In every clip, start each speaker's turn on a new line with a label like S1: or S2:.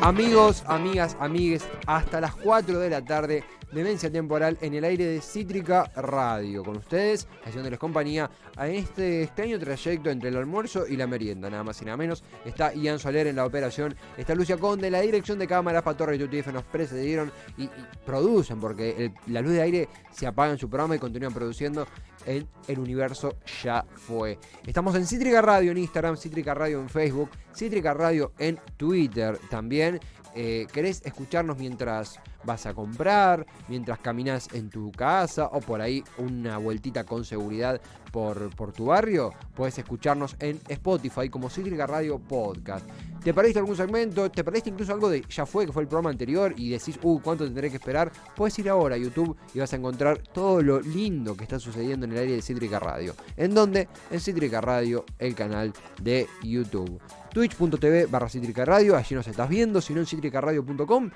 S1: Amigos, amigas, amigues, hasta las 4 de la tarde, Demencia Temporal en el aire de Cítrica Radio. Con ustedes, haciéndoles compañía a este extraño trayecto entre el almuerzo y la merienda, nada más y nada menos. Está Ian Soler en la operación, está Lucia Conde en la dirección de cámaras, Patorra y Tutiefe nos precedieron y producen, porque la luz de aire se apaga en su programa y continúan produciendo en El Universo Ya Fue. Estamos en Cítrica Radio en Instagram, Cítrica Radio en Facebook, Cítrica Radio en Twitter también. ¿Querés escucharnos mientras vas a comprar, mientras caminas en tu casa o por ahí una vueltita con seguridad por tu barrio? Puedes escucharnos en Spotify como Cítrica Radio Podcast. ¿Te perdiste algún segmento? ¿Te perdiste incluso algo de Ya Fue, que fue el programa anterior, y decís, cuánto tendré que esperar? Puedes ir ahora a YouTube y vas a encontrar todo lo lindo que está sucediendo en el aire de Cítrica Radio. ¿En dónde? En Cítrica Radio, el canal de YouTube. Twitch.tv/Cítrica Radio, allí nos estás viendo, si no en citricaradio.com,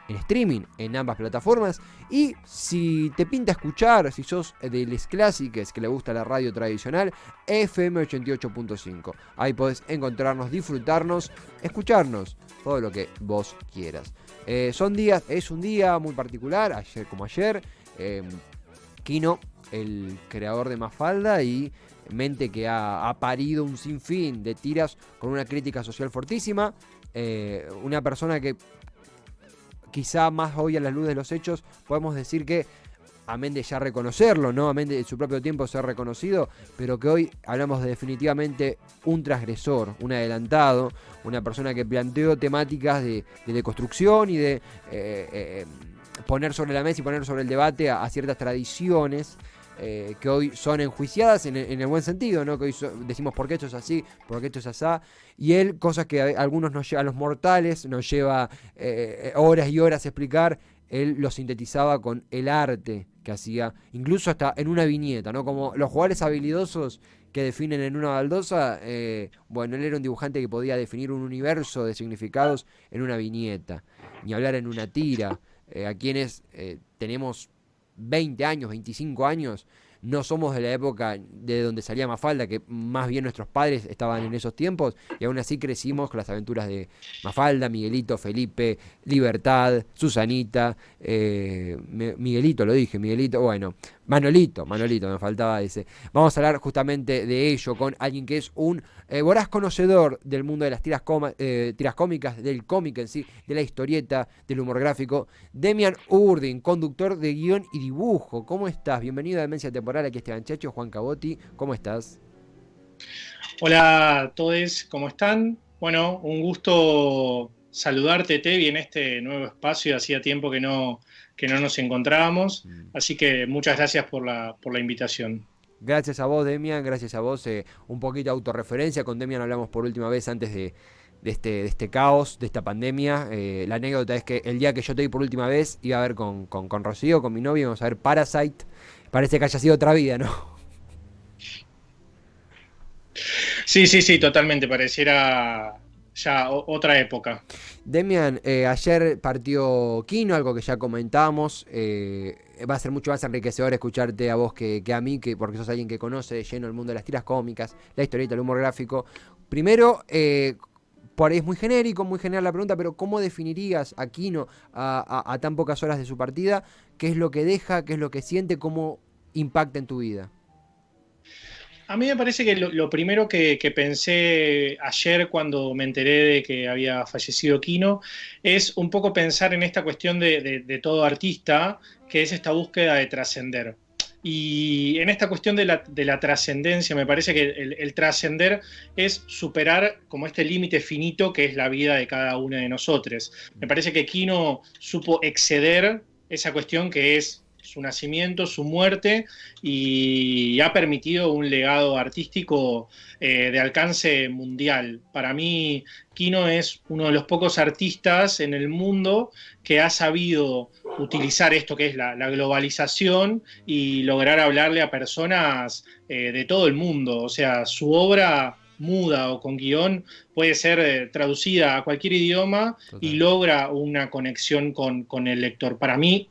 S1: en streaming, en ambas plataformas. Y si te pinta escuchar, si sos de les clásicos que le gusta la radio tradicional, FM 88.5. Ahí podés encontrarnos, disfrutarnos, escucharnos, todo lo que vos quieras. Es un día muy particular, ayer como ayer. Kino, el creador de Mafalda y mente que ha parido un sinfín de tiras con una crítica social fortísima, una persona que quizá más hoy a la luz de los hechos podemos decir que, amén de ya reconocerlo, ¿no? Amén de su propio tiempo ser reconocido, pero que hoy hablamos de definitivamente un transgresor, un adelantado, una persona que planteó temáticas de deconstrucción y de poner sobre la mesa y poner sobre el debate a ciertas tradiciones que hoy son enjuiciadas en el buen sentido, ¿no? Que hoy decimos por qué esto es así, por qué esto es asá, y él, cosas que a algunos nos lleva, a los mortales nos lleva horas y horas a explicar, él lo sintetizaba con el arte que hacía, incluso hasta en una viñeta, ¿no? Como los jugadores habilidosos que definen en una baldosa, bueno, él era un dibujante que podía definir un universo de significados en una viñeta, ni hablar en una tira. A quienes tenemos 20 años, 25 años, no somos de la época de donde salía Mafalda, que más bien nuestros padres estaban en esos tiempos, y aún así crecimos con las aventuras de Mafalda, Miguelito, Felipe, Libertad, Susanita, Miguelito, lo dije, Miguelito, bueno, Manolito, me faltaba ese. Vamos a hablar justamente de ello con alguien que es un voraz conocedor del mundo de las tiras cómicas, del cómic en sí, de la historieta, del humor gráfico. Demian Urdin, conductor de guión y dibujo. ¿Cómo estás? Bienvenido a Demencia Temporal, aquí Esteban Chacho, Juan Cabotti. ¿Cómo estás?
S2: Hola a todos, ¿cómo están? Bueno, un gusto saludarte, Tevi, en este nuevo espacio. Hacía tiempo que no nos encontrábamos, así que muchas gracias por la invitación.
S1: Gracias a vos, Demian, gracias a vos. Un poquito de autorreferencia. Con Demian hablamos por última vez antes de este caos, de esta pandemia. La anécdota es que el día que yo te vi por última vez iba a ver con Rocío, con mi novia, íbamos a ver Parasite. Parece que haya sido otra vida, ¿no?
S2: Sí, totalmente, pareciera ya otra época.
S1: Demian, ayer partió Kino, algo que ya comentamos. Va a ser mucho más enriquecedor escucharte a vos que a mí, porque sos alguien que conoce de lleno el mundo de las tiras cómicas, la historieta, el humor gráfico. Primero, por ahí es muy genérico, muy general la pregunta, pero ¿cómo definirías a Kino a tan pocas horas de su partida? ¿Qué es lo que deja? ¿Qué es lo que siente? ¿Cómo impacta en tu vida?
S2: A mí me parece que lo primero que pensé ayer cuando me enteré de que había fallecido Kino es un poco pensar en esta cuestión de todo artista, que es esta búsqueda de trascender. Y en esta cuestión de la trascendencia, me parece que el trascender es superar como este límite finito que es la vida de cada uno de nosotros. Me parece que Kino supo exceder esa cuestión que es su nacimiento, su muerte, y ha permitido un legado artístico de alcance mundial. Para mí, Kino es uno de los pocos artistas en el mundo que ha sabido utilizar esto que es la globalización y lograr hablarle a personas de todo el mundo. O sea, su obra muda o con guión puede ser traducida a cualquier idioma. Total. Y logra una conexión con el lector. Para mí,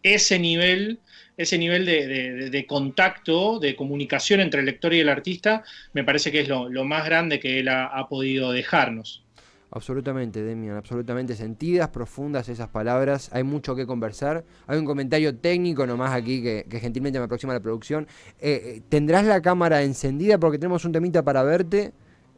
S2: ese nivel de contacto, de comunicación entre el lector y el artista, me parece que es lo más grande que él ha podido dejarnos.
S1: Absolutamente, Demian, absolutamente sentidas, profundas esas palabras. Hay mucho que conversar. Hay un comentario técnico nomás aquí que gentilmente me aproxima la producción. ¿Tendrás la cámara encendida porque tenemos un temita para verte?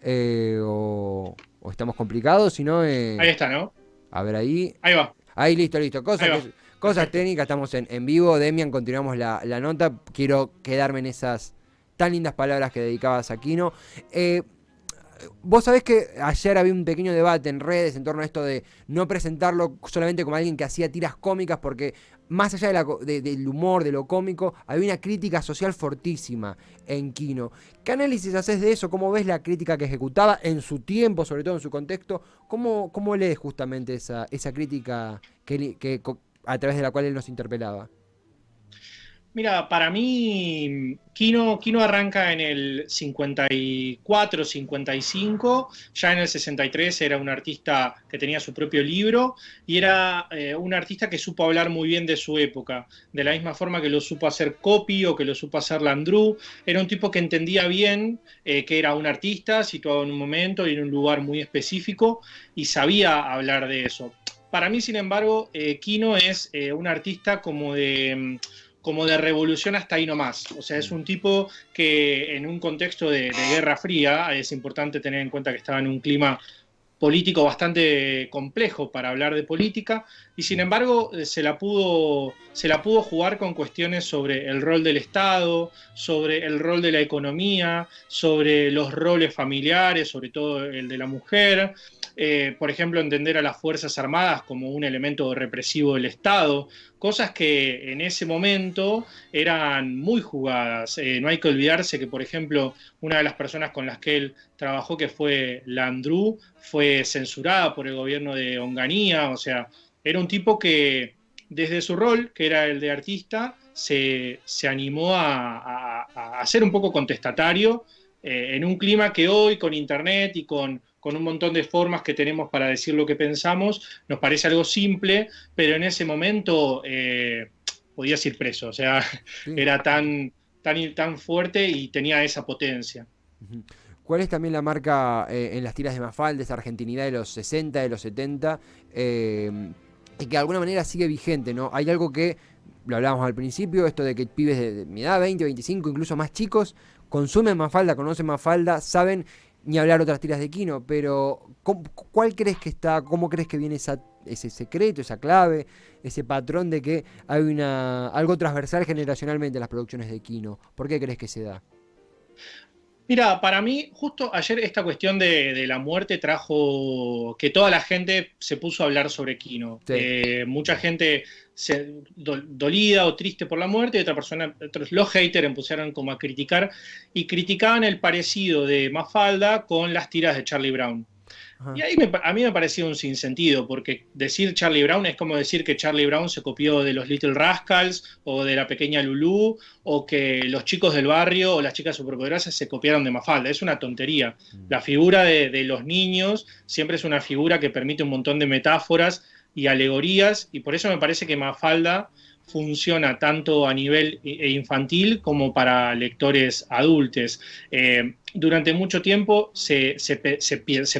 S1: ¿O estamos complicados? Si no,
S2: Ahí está, ¿no?
S1: a ver ahí.
S2: Ahí va,
S1: Ahí, listo, listo.
S2: ahí va.
S1: Cosas
S2: Perfecto.
S1: técnicas, estamos en vivo. Demian, continuamos la nota. Quiero quedarme en esas tan lindas palabras que dedicabas a Kino. Vos sabés que ayer había un pequeño debate en redes en torno a esto de no presentarlo solamente como alguien que hacía tiras cómicas, porque más allá del humor, de lo cómico, había una crítica social fortísima en Kino. ¿Qué análisis haces de eso? ¿Cómo ves la crítica que ejecutaba en su tiempo, sobre todo en su contexto? ¿Cómo lees justamente esa crítica a través de la cual él nos interpelaba?
S2: Mira, para mí, Kino arranca en el 54, 55, ya en el 63 era un artista que tenía su propio libro y era un artista que supo hablar muy bien de su época, de la misma forma que lo supo hacer Copy o que lo supo hacer Landru. Era un tipo que entendía bien que era un artista situado en un momento y en un lugar muy específico y sabía hablar de eso. Para mí, sin embargo, Kino es un artista como de revolución hasta ahí nomás. O sea, es un tipo que en un contexto de Guerra Fría, es importante tener en cuenta que estaba en un clima político bastante complejo para hablar de política, y sin embargo se la pudo jugar con cuestiones sobre el rol del Estado, sobre el rol de la economía, sobre los roles familiares, sobre todo el de la mujer. Por ejemplo, entender a las Fuerzas Armadas como un elemento represivo del Estado, cosas que en ese momento eran muy jugadas. No hay que olvidarse que, por ejemplo, una de las personas con las que él trabajó, que fue Landru, fue censurada por el gobierno de Onganía. O sea, era un tipo que desde su rol, que era el de artista, se animó a ser un poco contestatario en un clima que hoy, con internet y con un montón de formas que tenemos para decir lo que pensamos, nos parece algo simple, pero en ese momento podías ir preso. O sea,
S1: Sí.
S2: era tan fuerte y tenía esa potencia.
S1: Ujú. ¿Cuál es también la marca en las tiras de Mafalda, esa argentinidad de los 60, de los 70, y que de alguna manera sigue vigente, ¿no? Hay algo que, lo hablábamos al principio, esto de que pibes de mi edad, 20, 25, incluso más chicos, consumen Mafalda, conocen Mafalda, saben ni hablar otras tiras de Kino, pero ¿cuál crees que está, cómo crees que viene ese secreto, esa clave, ese patrón de que hay algo transversal generacionalmente en las producciones de Kino? ¿Por qué crees que se da?
S2: Mira, para mí, justo ayer esta cuestión de la muerte trajo que toda la gente se puso a hablar sobre Kino.
S1: Sí.
S2: Mucha gente dolida o triste por la muerte, y otros los haters empezaron como a criticar y criticaban el parecido de Mafalda con las tiras de Charlie Brown. Y
S1: Ajá.
S2: ahí a mí me parecía un sinsentido, porque decir Charlie Brown es como decir que Charlie Brown se copió de los Little Rascals o de la pequeña Lulú, o que los chicos del barrio o las chicas superpoderosas se copiaron de Mafalda. Es una tontería.
S1: Mm.
S2: La figura de los niños siempre es una figura que permite un montón de metáforas y alegorías, y por eso me parece que Mafalda funciona tanto a nivel infantil como para lectores adultos. Durante mucho tiempo se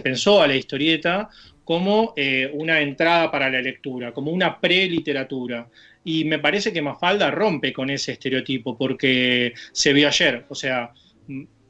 S2: pensó a la historieta como una entrada para la lectura, como una preliteratura. Y me parece que Mafalda rompe con ese estereotipo, porque se vio ayer. O sea,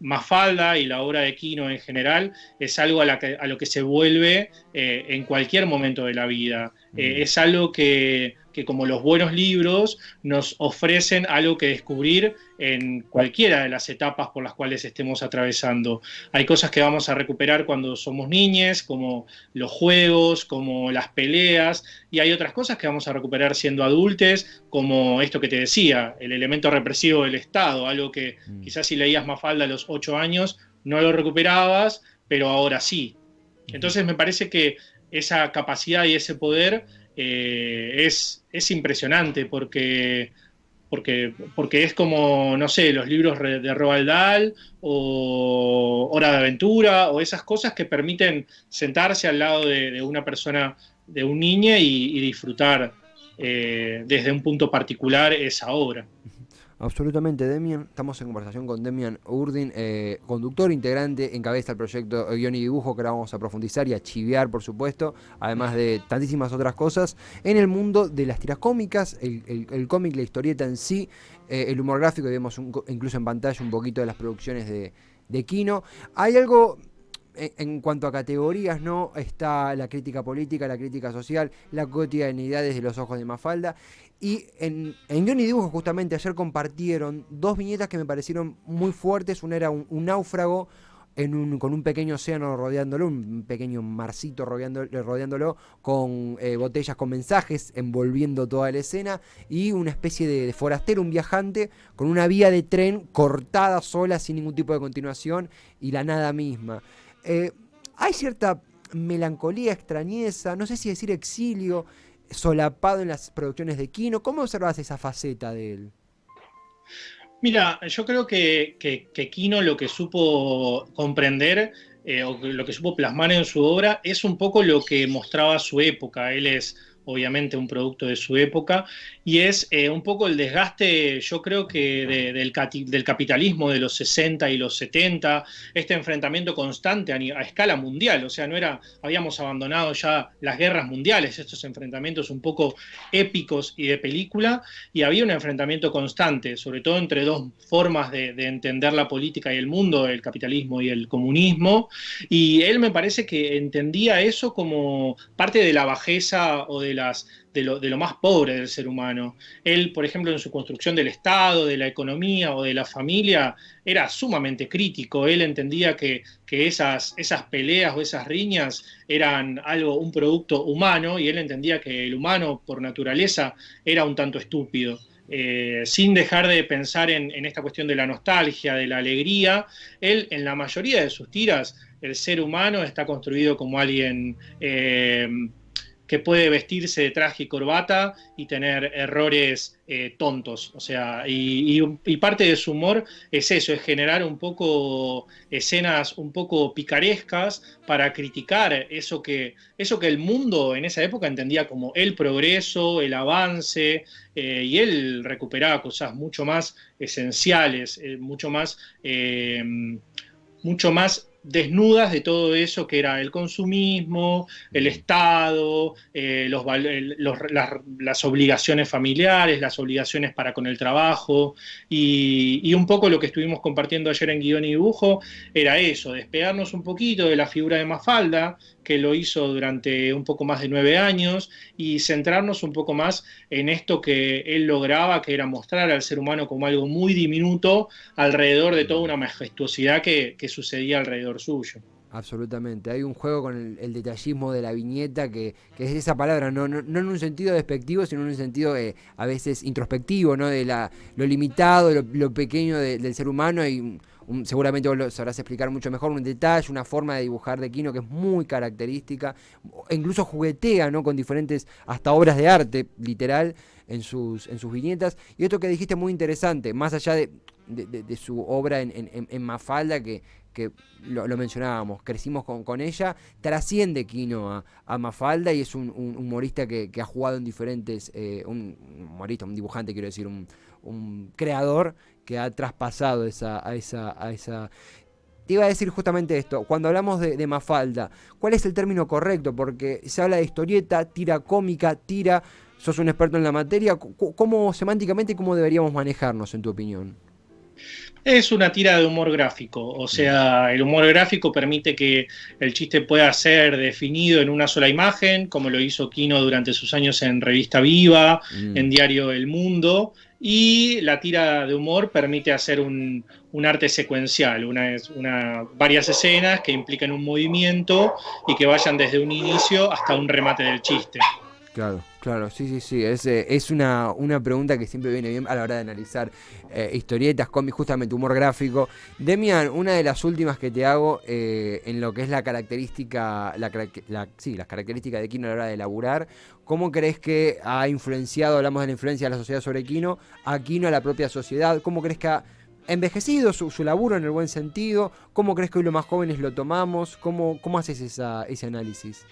S2: Mafalda y la obra de Kino en general es algo a lo que se vuelve en cualquier momento de la vida.
S1: Mm.
S2: Es algo que, como los buenos libros, nos ofrecen algo que descubrir en cualquiera de las etapas por las cuales estemos atravesando. Hay cosas que vamos a recuperar cuando somos niñes, como los juegos, como las peleas, y hay otras cosas que vamos a recuperar siendo adultos, como esto que te decía, el elemento represivo del Estado, algo que
S1: Mm.
S2: quizás si leías Mafalda a los 8 años no lo recuperabas, pero ahora sí.
S1: Ujú.
S2: Entonces me parece que esa capacidad y ese poder es impresionante, porque es como, no sé, los libros de Roald Dahl o Hora de Aventura o esas cosas que permiten sentarse al lado de una persona, de un niño y disfrutar desde un punto particular esa obra.
S1: Absolutamente, Demian. Estamos en conversación con Demian Urdin, conductor, integrante, encabeza el proyecto Guión y Dibujo, que ahora vamos a profundizar y a chiviar, por supuesto, además de tantísimas otras cosas, en el mundo de las tiras cómicas, el cómic, la historieta en sí, el humor gráfico, y vemos incluso en pantalla un poquito de las producciones de Kino. Hay algo... En cuanto a categorías, ¿no? Está la crítica política, la crítica social, la cotidianidad desde los ojos de Mafalda. Y en Guión y Dibujo, justamente, ayer compartieron dos viñetas que me parecieron muy fuertes. Una era un náufrago con un pequeño océano rodeándolo, un pequeño marcito rodeándolo, con botellas con mensajes envolviendo toda la escena, y una especie de forastero, un viajante, con una vía de tren cortada sola, sin ningún tipo de continuación, y la nada misma. Hay cierta melancolía, extrañeza, no sé si decir exilio, solapado en las producciones de Kino. ¿Cómo observas esa faceta de él?
S2: Mira, yo creo que Kino lo que supo comprender o lo que supo plasmar en su obra es un poco lo que mostraba su época. Él es obviamente un producto de su época y es un poco el desgaste, yo creo que del capitalismo de los 60 y los 70, este enfrentamiento constante a escala mundial. O sea, no era, habíamos abandonado ya las guerras mundiales, estos enfrentamientos un poco épicos y de película, y había un enfrentamiento constante, sobre todo entre dos formas de entender la política y el mundo, el capitalismo y el comunismo, y él me parece que entendía eso como parte de la bajeza o de lo más pobre del ser humano. Él, por ejemplo, en su construcción del Estado, de la economía o de la familia, era sumamente crítico. Él entendía que esas peleas o esas riñas eran un producto humano, y él entendía que el humano, por naturaleza, era un tanto estúpido. Sin dejar de pensar en esta cuestión de la nostalgia, de la alegría, él, en la mayoría de sus tiras, el ser humano está construido como alguien que puede vestirse de traje y corbata y tener errores tontos. O sea, y parte de su humor es eso, es generar un poco escenas un poco picarescas para criticar eso que el mundo en esa época entendía como el progreso, el avance, y él recuperaba cosas mucho más esenciales, mucho más desnudas de todo eso que era el consumismo, el Estado, las obligaciones familiares, las obligaciones para con el trabajo, y un poco lo que estuvimos compartiendo ayer en Guión y Dibujo era eso, despegarnos un poquito de la figura de Mafalda, que lo hizo durante un poco más de 9 años, y centrarnos un poco más en esto que él lograba, que era mostrar al ser humano como algo muy diminuto alrededor de toda una majestuosidad que sucedía alrededor suyo.
S1: Absolutamente. Hay un juego con el detallismo de la viñeta que es esa palabra, no en un sentido despectivo, sino en un sentido a veces introspectivo, ¿no? De lo limitado, lo pequeño del ser humano, y seguramente vos lo sabrás explicar mucho mejor, un detalle, una forma de dibujar de Kino que es muy característica, e incluso juguetea, ¿no? Con diferentes, hasta obras de arte, literal, en sus viñetas. Y esto que dijiste muy interesante, más allá de su obra en Mafalda, que lo mencionábamos, crecimos con ella, trasciende Kino a Mafalda, y es un humorista que ha jugado en diferentes, un humorista, un dibujante, quiero decir, un creador que ha traspasado a esa. Te iba a decir justamente esto, cuando hablamos de Mafalda, ¿cuál es el término correcto? Porque se habla de historieta, tira cómica, sos un experto en la materia, ¿cómo semánticamente cómo deberíamos manejarnos, en tu opinión?
S2: Es una tira de humor gráfico, o sea, el humor gráfico permite que el chiste pueda ser definido en una sola imagen, como lo hizo Kino durante sus años en Revista Viva, en Diario El Mundo, y la tira de humor permite hacer un arte secuencial, varias escenas que implican un movimiento y que vayan desde un inicio hasta un remate del chiste.
S1: Claro, sí. Es una pregunta que siempre viene bien a la hora de analizar historietas, cómics, justamente humor gráfico. Demian, una de las últimas que te hago en lo que es la característica, las características de Kino a la hora de laburar. ¿Cómo crees que ha influenciado, hablamos de la influencia de la sociedad sobre Kino, a Kino, a la propia sociedad? ¿Cómo crees que ha envejecido su laburo en el buen sentido? ¿Cómo crees que hoy los más jóvenes lo tomamos? ¿Cómo haces ese análisis?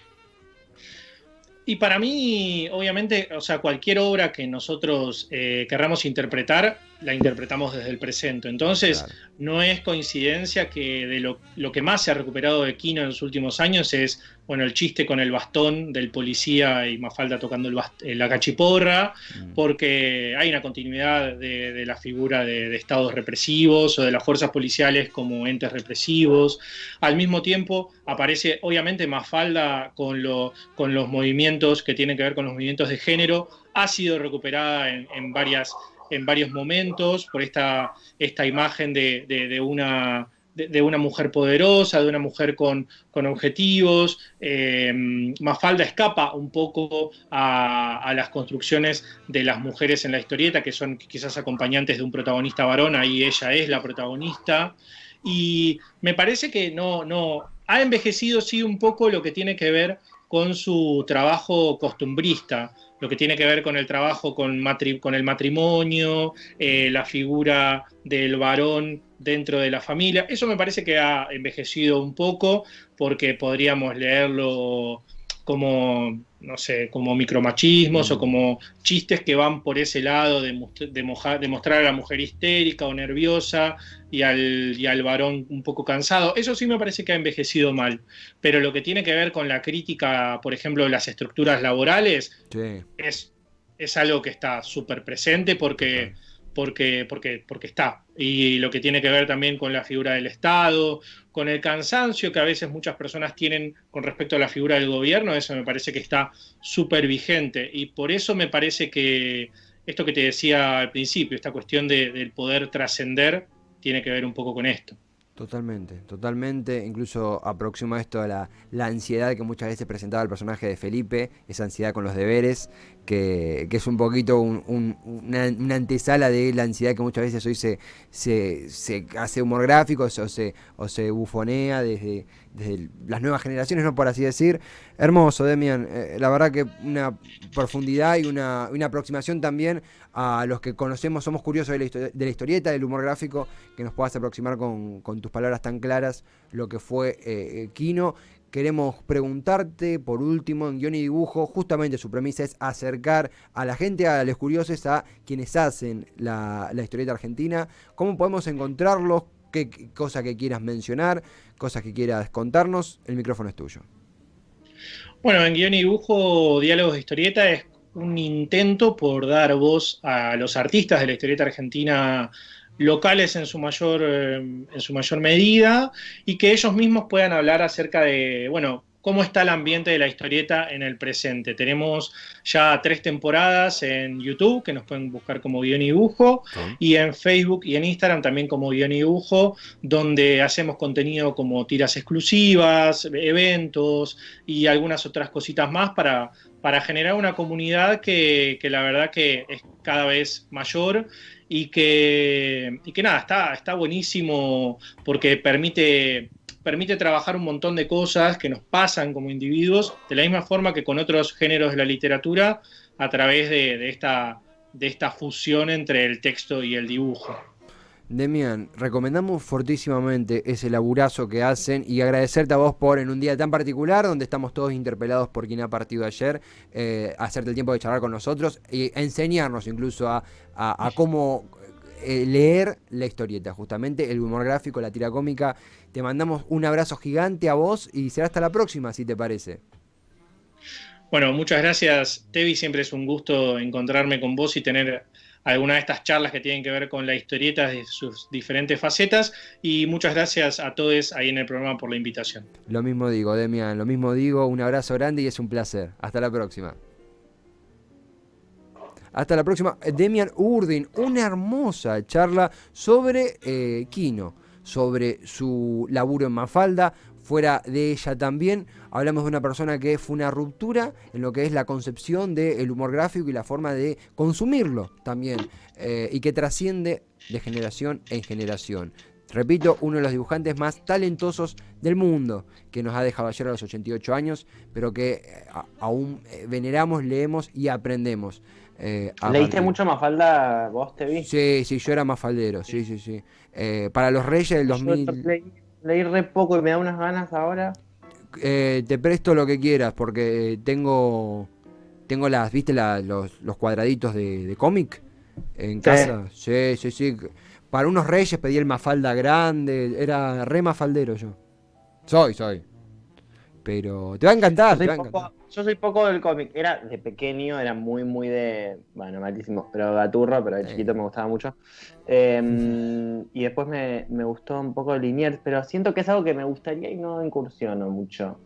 S2: Y para mí, obviamente, o sea, cualquier obra que nosotros querramos interpretar la interpretamos desde el presente. Entonces,
S1: Claro.
S2: no es coincidencia que de lo que más se ha recuperado de Kino en los últimos años es, bueno, el chiste con el bastón del policía y Mafalda tocando la cachiporra, porque hay una continuidad de la figura de estados represivos o de las fuerzas policiales como entes represivos. Al mismo tiempo aparece, obviamente, Mafalda con los movimientos que tienen que ver con los movimientos de género, ha sido recuperada en varios momentos por esta imagen de una mujer poderosa, de una mujer con objetivos. Mafalda escapa un poco a las construcciones de las mujeres en la historieta, que son quizás acompañantes de un protagonista varón, ahí ella es la protagonista. Y me parece que no ha envejecido sí un poco lo que tiene que ver con su trabajo costumbrista, lo que tiene que ver con el trabajo con el matrimonio, la figura del varón dentro de la familia. Eso me parece que ha envejecido un poco porque podríamos leerlo como, no sé, como micromachismos o como chistes que van por ese lado de mostrar a la mujer histérica o nerviosa y al varón un poco cansado. Eso sí me parece que ha envejecido mal. Pero lo que tiene que ver con la crítica, por ejemplo, de las estructuras laborales,
S1: Sí.
S2: es algo que está súper presente porque está. Y lo que tiene que ver también con la figura del Estado, con el cansancio que a veces muchas personas tienen con respecto a la figura del gobierno, eso me parece que está súper vigente. Y por eso me parece que esto que te decía al principio, esta cuestión del poder trascender, tiene que ver un poco con esto.
S1: Totalmente, totalmente. Incluso aproxima esto a la ansiedad que muchas veces presentaba el personaje de Felipe, esa ansiedad con los deberes, que es un poquito una antesala de la ansiedad que muchas veces hoy se hace humor gráfico o se bufonea desde las nuevas generaciones, no por así decir. Hermoso, Demian. La verdad que una profundidad y una aproximación también a los que conocemos, somos curiosos de la historieta, del humor gráfico, que nos puedas aproximar con tus palabras tan claras lo que fue Kino. Queremos preguntarte, por último, en Guión y Dibujo, justamente su premisa es acercar a la gente, a los curiosos, a quienes hacen la historieta argentina. ¿Cómo podemos encontrarlos? ¿Qué cosa que quieras mencionar? Cosas que quieras contarnos. El micrófono es tuyo.
S2: Bueno, en Guión y Dibujo, Diálogos de Historieta es un intento por dar voz a los artistas de la historieta argentina locales en su mayor medida y que ellos mismos puedan hablar acerca de, bueno, cómo está el ambiente de la historieta en el presente. Tenemos ya 3 temporadas en YouTube, que nos pueden buscar como Guión y Dibujo,
S1: Sí.
S2: y en Facebook y en Instagram también como Guión y Dibujo, donde hacemos contenido como tiras exclusivas, eventos y algunas otras cositas más para generar una comunidad que la verdad que es cada vez mayor y que nada, está buenísimo porque permite trabajar un montón de cosas que nos pasan como individuos, de la misma forma que con otros géneros de la literatura, a través de esta fusión entre el texto y el dibujo.
S1: Demian, recomendamos fortísimamente ese laburazo que hacen y agradecerte a vos por, en un día tan particular, donde estamos todos interpelados por quien ha partido ayer, hacerte el tiempo de charlar con nosotros y enseñarnos incluso a cómo leer la historieta, justamente el humor gráfico, la tira cómica. Te mandamos un abrazo gigante a vos y será hasta la próxima, si te parece.
S2: Bueno, muchas gracias, Tevi. Siempre es un gusto encontrarme con vos y tener alguna de estas charlas que tienen que ver con la historieta de sus diferentes facetas. Y muchas gracias a todos ahí en el programa por la invitación.
S1: Lo mismo digo, Demian, lo mismo digo, un abrazo grande y es un placer. Hasta la próxima. Hasta la próxima. Demian Urdin, una hermosa charla sobre Kino, sobre su laburo en Mafalda. Fuera de ella también hablamos de una persona que fue una ruptura en lo que es la concepción del humor gráfico y la forma de consumirlo también, y que trasciende de generación en generación. Repito, uno de los dibujantes más talentosos del mundo, que nos ha dejado ayer a los 88 años, pero que aún veneramos, leemos y aprendemos.
S3: ¿Leíste mucho Mafalda vos, te vi?
S1: Sí, sí, yo era mafaldero, sí, sí, sí. Para los Reyes del
S3: Yo
S1: 2000...
S3: leí re poco y me da unas ganas ahora.
S1: Te presto lo que quieras, porque tengo las, ¿viste los cuadraditos de cómic? en casa. Sí, sí, sí. Para unos reyes pedí el Mafalda grande. Era re mafaldero yo. Soy. Pero te va a encantar, te va a encantar.
S3: Yo soy poco del cómic. Era de pequeño, era muy de. Bueno, malísimo, pero gaturro, pero de chiquito me gustaba mucho. Y después me gustó un poco Liniers, pero siento que es algo que me gustaría y no incursiono mucho.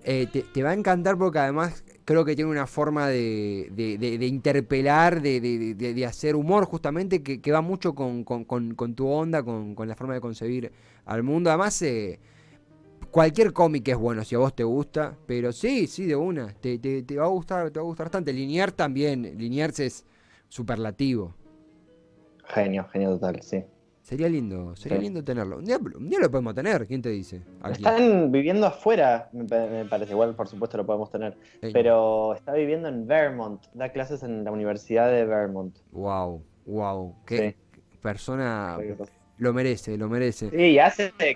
S1: Te va a encantar porque además creo que tiene una forma de interpelar, de hacer humor justamente que va mucho con tu onda, con la forma de concebir al mundo. Además, cualquier cómic es bueno si a vos te gusta, pero sí, de una, te va a gustar, te va a gustar bastante. Liniers también, Liniers es superlativo.
S3: Genio total, sí.
S1: Sería lindo tenerlo. Un día lo podemos tener, ¿quién te dice? Aquí.
S3: Están viviendo afuera, me parece. Igual, por supuesto, lo podemos tener. Pero está viviendo en Vermont. Da clases en la Universidad de Vermont.
S1: Wow. Qué persona. Lo merece.
S3: Sí, y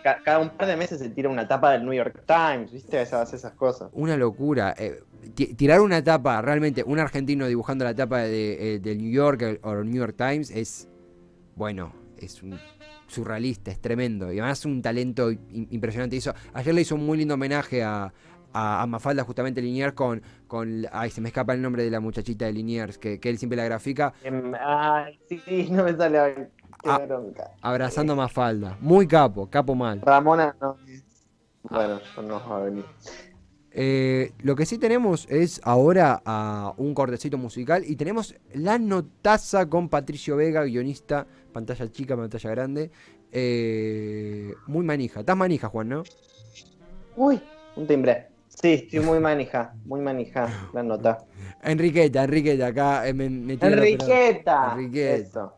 S3: cada un par de meses se tira una tapa del New York Times, ¿viste? Esas cosas.
S1: Una locura. Tirar una tapa, realmente, un argentino dibujando la tapa del New York o New York Times es, bueno, es un surrealista, es tremendo. Y además un talento impresionante. Ayer le hizo un muy lindo homenaje a Mafalda, justamente Liniers, ay, se me escapa el nombre de la muchachita de Liniers, que él siempre la grafica.
S3: Sí, no me sale.
S1: Abrazando a Mafalda. Muy capo mal.
S3: Ramona, no. Bueno, no va a venir.
S1: Lo que sí tenemos es ahora un cortecito musical y tenemos la notaza con Patricio Vega, guionista, pantalla chica, pantalla grande. Muy manija. Estás manija, Juan, ¿no?
S3: Uy, un timbre. Sí, estoy muy manija, la nota.
S1: Enriqueta, acá
S3: Enriqueta. Eso.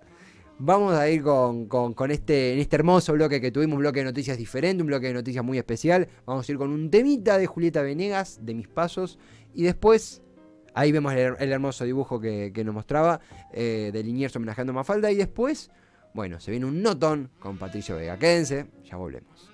S1: Vamos a ir con este hermoso bloque que tuvimos, un bloque de noticias diferente, un bloque de noticias muy especial. Vamos a ir con un temita de Julieta Venegas, de Mis Pasos, y después, ahí vemos el hermoso dibujo que nos mostraba, de Liniers homenajeando a Mafalda, y después, bueno, se viene un notón con Patricio Vega. Quédense, ya volvemos.